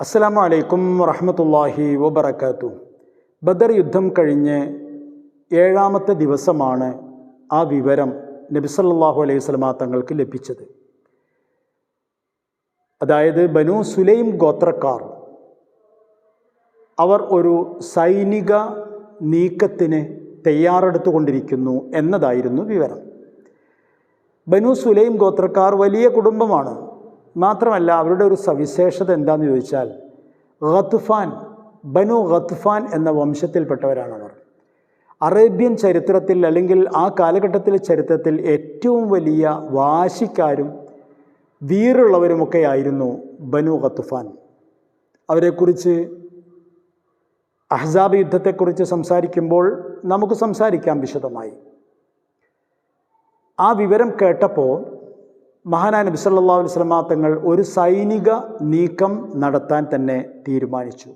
അസ്സലാമു അലൈക്കും വറഹ്മത്തുള്ളാഹി വബറകാതുഹു. ബദർ യുദ്ധം കഴിഞ്ഞ് 7-ാമത്തെ ദിവസമാണ് ആ വിവരം നബി സല്ലല്ലാഹു അലൈഹി വസല്ലമ തങ്ങൾക്ക് ലഭിച്ചത്. അതായത് ബനൂ സുലൈം ഗോത്രക്കാർ അവർ ഒരു സൈനിക നീക്കത്തിന് തയ്യാറെടുത്തുകൊണ്ടിരിക്കുന്നു എന്നതായിരുന്നു വിവരം. ബനൂ സുലൈം ഗോത്രക്കാർ വലിയ കുടുംബമാണ്. മാത്രമല്ല അവരുടെ ഒരു സവിശേഷത എന്താണെന്ന് ചോദിച്ചാൽ ബനു ഗത്ഫാൻ എന്ന വംശത്തിൽപ്പെട്ടവരാണവർ. അറേബ്യൻ ചരിത്രത്തിൽ അല്ലെങ്കിൽ ആ കാലഘട്ടത്തിലെ ചരിത്രത്തിൽ ഏറ്റവും വലിയ വാശിക്കാരും വീറുള്ളവരുമൊക്കെ ആയിരുന്നു ബനു ഗത്ഫാൻ. അവരെക്കുറിച്ച് അഹ്സാബ് യുദ്ധത്തെക്കുറിച്ച് സംസാരിക്കുമ്പോൾ നമുക്ക് സംസാരിക്കാം വിശദമായി. ആ വിവരം കേട്ടപ്പോൾ മഹാനായ നബി സല്ലല്ലാഹു അലൈഹി വസല്ലമ തങ്ങൾ ഒരു സൈനിക നീക്കം നടത്താൻ തന്നെ തീരുമാനിച്ചു.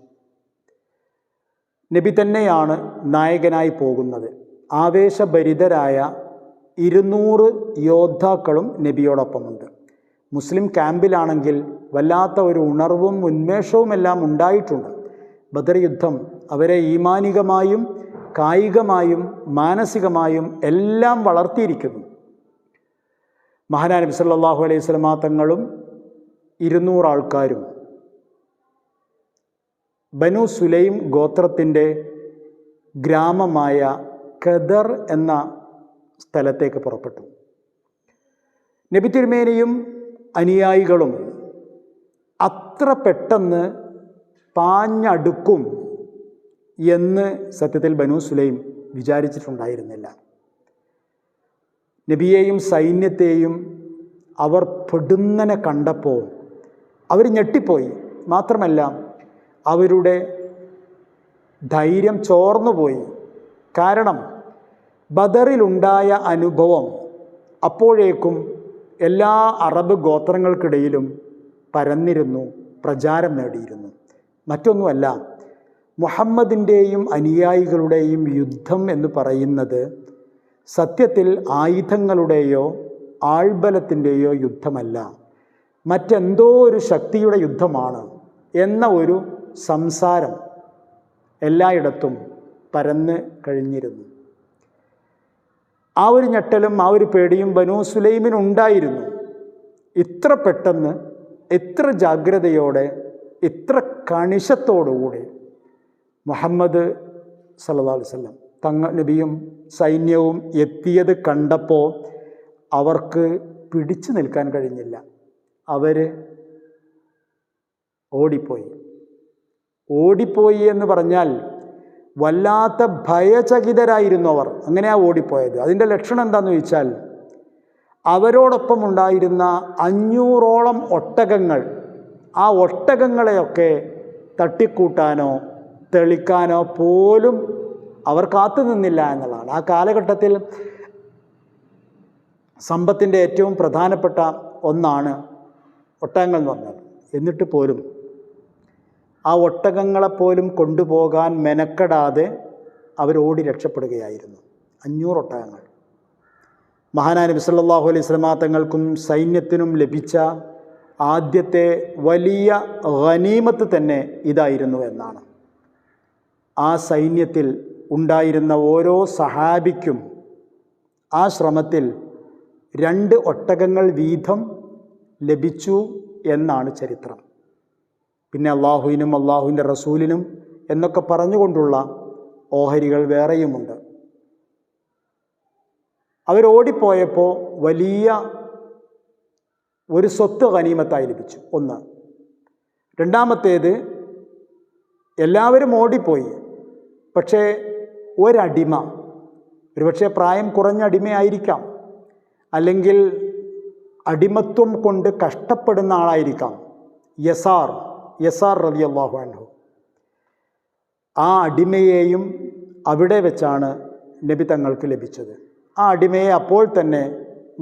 നബി തന്നെയാണ് നായകനായി പോകുന്നത്. ആവേശഭരിതരായ 200 യോദ്ധാക്കളും നബിയോടൊപ്പമുണ്ട്. മുസ്ലിം ക്യാമ്പിലാണെങ്കിൽ വല്ലാത്ത ഒരു ഉണർവും ഉന്മേഷവുമെല്ലാം ഉണ്ടായിട്ടുണ്ട്. ബദർ യുദ്ധം അവരെ ഈമാനികമായും കായികമായും മാനസികമായും എല്ലാം വളർത്തിയിരിക്കുന്നു. മഹാനായ നബി സല്ലല്ലാഹു അലൈഹി വസല്ലമ തങ്ങളും 200 ആൾക്കാരും ബനു സുലൈം ഗോത്രത്തിൻ്റെ ഗ്രാമമായ ഖദർ എന്ന സ്ഥലത്തേക്ക് പുറപ്പെട്ടു. നബി തിരുമേനിയും അനുയായികളും അത്ര പെട്ടെന്ന് പാഞ്ഞടുക്കും എന്ന് സത്യത്തിൽ ബനു സുലൈം വിചാരിച്ചിട്ടുണ്ടായിരുന്നില്ല. നബിയെയും സൈന്യത്തെയും അവർ പൊടുന്നനെ കണ്ടപ്പോൾ അവർ ഞെട്ടിപ്പോയി. മാത്രമല്ല അവരുടെ ധൈര്യം ചോർന്നുപോയി. കാരണം ബദറിലുണ്ടായ അനുഭവം അപ്പോഴേക്കും എല്ലാ അറബ് ഗോത്രങ്ങൾക്കിടയിലും പരന്നിരുന്നു, പ്രചാരം നേടിയിരുന്നു. മറ്റൊന്നുമല്ല, മുഹമ്മദിൻ്റെയും അനുയായികളുടെയും യുദ്ധം എന്ന് പറയുന്നത് സത്യത്തിൽ ആയുധങ്ങളുടെയോ ആൾബലത്തിൻ്റെയോ യുദ്ധമല്ല, മറ്റെന്തോ ഒരു ശക്തിയുടെ യുദ്ധമാണ് എന്ന ഒരു സംസാരം എല്ലായിടത്തും പരന്ന് കഴിഞ്ഞിരുന്നു. ആ ഒരു ഞെട്ടലും ആ ഒരു പേടിയും ബനൂ സുലൈമിനുണ്ടായിരുന്നു. ഇത്ര പെട്ടെന്ന്, ഇത്ര ജാഗ്രതയോടെ, ഇത്ര കണിശത്തോടുകൂടി മുഹമ്മദ് സല്ലല്ലാഹു അലൈഹി വസല്ലം നബിയും സൈന്യവും എത്തിയത് കണ്ടപ്പോൾ അവർക്ക് പിടിച്ചു നിൽക്കാൻ കഴിഞ്ഞില്ല. അവർ ഓടിപ്പോയി എന്ന് പറഞ്ഞാൽ വല്ലാത്ത ഭയചകിതരായിരുന്നു അവർ. അങ്ങനെയാ ഓടിപ്പോയത്. അതിൻ്റെ ലക്ഷണം എന്താണെന്ന് ചോദിച്ചാൽ അവരോടൊപ്പം ഉണ്ടായിരുന്ന 500ഓളം ഒട്ടകങ്ങൾ, ആ ഒട്ടകങ്ങളെയൊക്കെ തട്ടിക്കൂട്ടാനോ തെളിക്കാനോ പോലും അവർ കാത്തു നിന്നില്ല എന്നുള്ളതാണ്. ആ കാലഘട്ടത്തിൽ സമ്പത്തിൻ്റെ ഏറ്റവും പ്രധാനപ്പെട്ട ഒന്നാണ് ഒട്ടകങ്ങൾ എന്ന് പറഞ്ഞാൽ. എന്നിട്ട് പോലും ആ ഒട്ടകങ്ങളെപ്പോലും കൊണ്ടുപോകാൻ മെനക്കെടാതെ അവരോടി രക്ഷപ്പെടുകയായിരുന്നു. 500 ഒട്ടകങ്ങൾ. മഹാനായ നബി സല്ലല്ലാഹു അലൈഹി വസല്ലമ തങ്ങൾക്കും സൈന്യത്തിനും ലഭിച്ച ആദ്യത്തെ വലിയ ഗനീമത്ത് തന്നെ ഇതായിരുന്നു എന്നാണ്. ആ സൈന്യത്തിൽ ഉണ്ടായിരുന്ന ഓരോ സഹാബിക്കും ആ ശ്രമത്തിൽ 2 ഒട്ടകങ്ങൾ വീതം ലഭിച്ചു എന്നാണ് ചരിത്രം. പിന്നെ അള്ളാഹുവിനും അള്ളാഹുവിൻ്റെ റസൂലിനും എന്നൊക്കെ പറഞ്ഞുകൊണ്ടുള്ള ഓഹരികൾ വേറെയുമുണ്ട്. അവരോടിപ്പോയപ്പോൾ വലിയ ഒരു സ്വത്ത് ഗനീമത്തായി ലഭിച്ചു. ഒന്ന്. രണ്ടാമത്തേത്, എല്ലാവരും ഓടിപ്പോയി. പക്ഷേ ഒരടിമ, ഒരുപക്ഷെ പ്രായം കുറഞ്ഞ അടിമയായിരിക്കാം, അല്ലെങ്കിൽ അടിമത്വം കൊണ്ട് കഷ്ടപ്പെടുന്ന ആളായിരിക്കാം. യസാർ റളിയല്ലാഹു അൻഹു. ആ അടിമയെയും അവിടെ വെച്ചാണ് നബി തങ്ങൾക്ക് ലഭിച്ചത്. ആ അടിമയെ അപ്പോൾ തന്നെ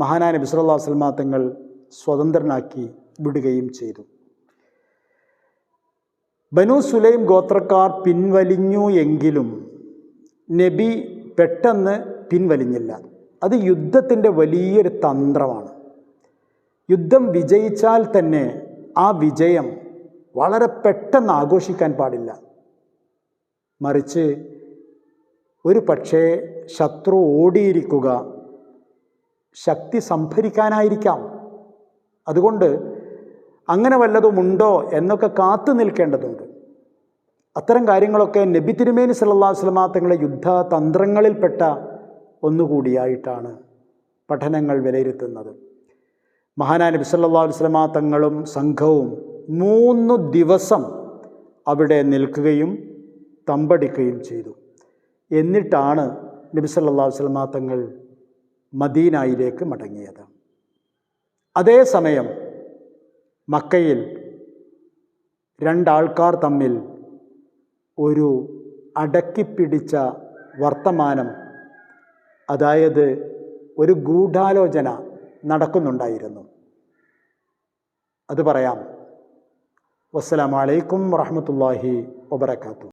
മഹാനായ നബി സല്ലല്ലാഹു അലൈഹി വസല്ലമ തങ്ങൾ സ്വതന്ത്രനാക്കി വിടുകയും ചെയ്തു. ബനൂ സുലൈം ഗോത്രക്കാർ പിൻവലിഞ്ഞു എങ്കിലും നബി പെട്ടെന്ന് പിൻവലിഞ്ഞില്ല. അത് യുദ്ധത്തിൻ്റെ വലിയൊരു തന്ത്രമാണ്. യുദ്ധം വിജയിച്ചാൽ തന്നെ ആ വിജയം വളരെ പെട്ടെന്ന് ആഘോഷിക്കാൻ പാടില്ല. മറിച്ച് ഒരു പക്ഷേ ശത്രു ഓടിയിരിക്കുക ശക്തി സംഭരിക്കാനായിരിക്കാം. അതുകൊണ്ട് അങ്ങനെ വല്ലതുമുണ്ടോ എന്നൊക്കെ കാത്തു നിൽക്കേണ്ടതുണ്ട്. അത്തരം കാര്യങ്ങളൊക്കെ നബി തിരുമേനി സല്ലല്ലാഹു അലൈഹി വസല്ലമ തങ്ങളുടെ യുദ്ധ തന്ത്രങ്ങളിൽപ്പെട്ട ഒന്നുകൂടിയായിട്ടാണ് പഠനങ്ങൾ വിലയിരുത്തുന്നത്. മഹാനായ നബി സല്ലല്ലാഹു അലൈഹി വസല്ലമ തങ്ങളും സംഘവും 3 ദിവസം അവിടെ നിൽക്കുകയും തമ്പടിക്കുകയും ചെയ്തു. എന്നിട്ടാണ് നബി സല്ലല്ലാഹു അലൈഹി വസല്ലമ തങ്ങൾ മദീനയിലേക്ക് മടങ്ങിയത്. അതേസമയം മക്കയിൽ 2 ആൾക്കാർ തമ്മിൽ ഒരു അടക്കിപ്പിടിച്ച വർത്തമാനം, അതായത് ഒരു ഗൂഢാലോചന നടക്കുന്നുണ്ടായിരുന്നു. അത് പറയാം. വസ്സലാമു അലൈക്കും വറഹ്മത്തുള്ളാഹി വബറകാതുഹു.